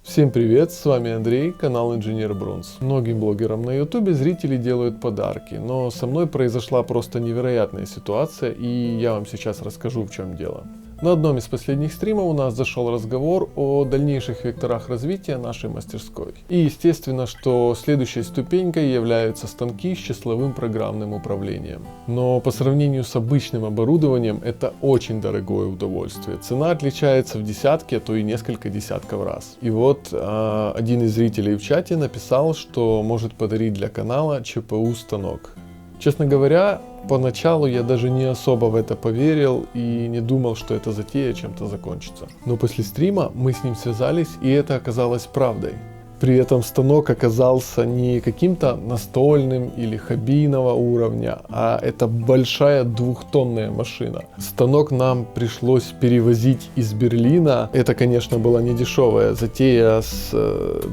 Всем привет, с вами Андрей, канал Инженер Брунс. Многим блогерам на ютубе зрители делают подарки, но со мной произошла просто невероятная ситуация, и я вам сейчас расскажу, в чем дело. На одном из последних стримов у нас зашел разговор о дальнейших векторах развития нашей мастерской. И естественно, что следующей ступенькой являются станки с числовым программным управлением. Но по сравнению с обычным оборудованием это очень дорогое удовольствие. Цена отличается в десятки, а то и несколько десятков раз. И вот один из зрителей в чате написал, что может подарить для канала ЧПУ станок. Честно говоря, поначалу я даже не особо в это поверил и не думал, что эта затея чем-то закончится. Но после стрима мы с ним связались, и это оказалось правдой. При этом станок оказался не каким-то настольным или хоббийного уровня, а это большая двухтонная машина. Станок нам пришлось перевозить из Берлина. Это, конечно, была не дешевая затея с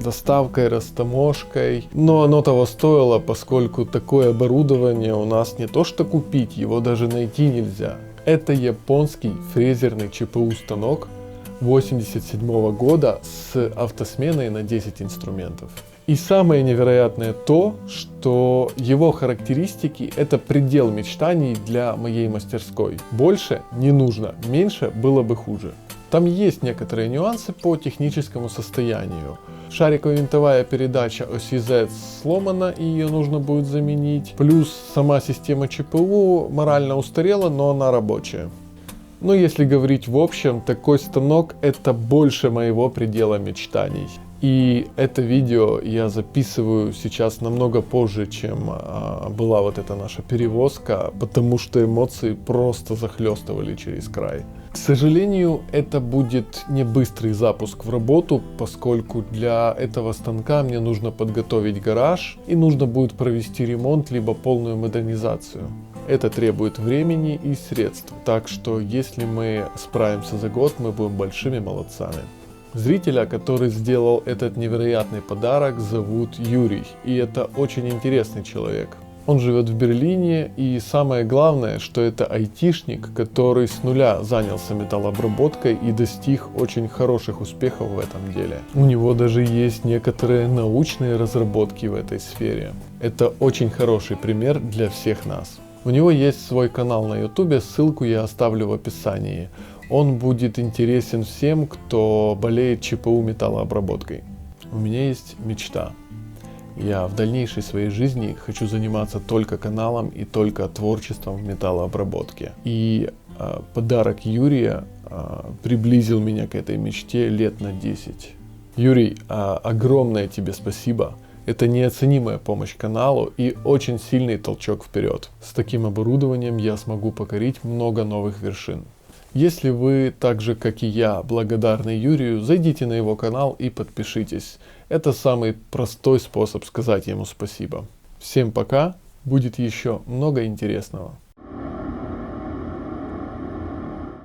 доставкой, растаможкой, но оно того стоило, поскольку такое оборудование у нас не то что купить, его даже найти нельзя. Это японский фрезерный ЧПУ станок 1987 года с автосменой на 10 инструментов. И самое невероятное то, что его характеристики — это предел мечтаний для моей мастерской. Больше не нужно, меньше было бы хуже. Там есть некоторые нюансы по техническому состоянию. Шариковая винтовая передача оси Z сломана, и ее нужно будет заменить. Плюс сама система ЧПУ морально устарела, но она рабочая. Но если говорить в общем, такой станок — это больше моего предела мечтаний. И это видео я записываю сейчас намного позже, чем была вот эта наша перевозка, потому что эмоции просто захлестывали через край. К сожалению, это будет не быстрый запуск в работу, поскольку для этого станка мне нужно подготовить гараж и нужно будет провести ремонт либо полную модернизацию. Это требует времени и средств, так что если мы справимся за год, мы будем большими молодцами. Зрителя, который сделал этот невероятный подарок, зовут Юрий, и это очень интересный человек. Он живет в Берлине, и самое главное, что это айтишник, который с нуля занялся металлообработкой и достиг очень хороших успехов в этом деле. У него даже есть некоторые научные разработки в этой сфере. Это очень хороший пример для всех нас. У него есть свой канал на ютубе, ссылку я оставлю в описании. Он будет интересен всем, кто болеет ЧПУ металлообработкой. У меня есть мечта. Я в дальнейшей своей жизни хочу заниматься только каналом и только творчеством в металлообработке. И подарок Юрия приблизил меня к этой мечте лет на 10. Юрий, огромное тебе спасибо. Это неоценимая помощь каналу и очень сильный толчок вперед. С таким оборудованием я смогу покорить много новых вершин. Если вы, так же как и я, благодарны Юрию, зайдите на его канал и подпишитесь. Это самый простой способ сказать ему спасибо. Всем пока, будет еще много интересного.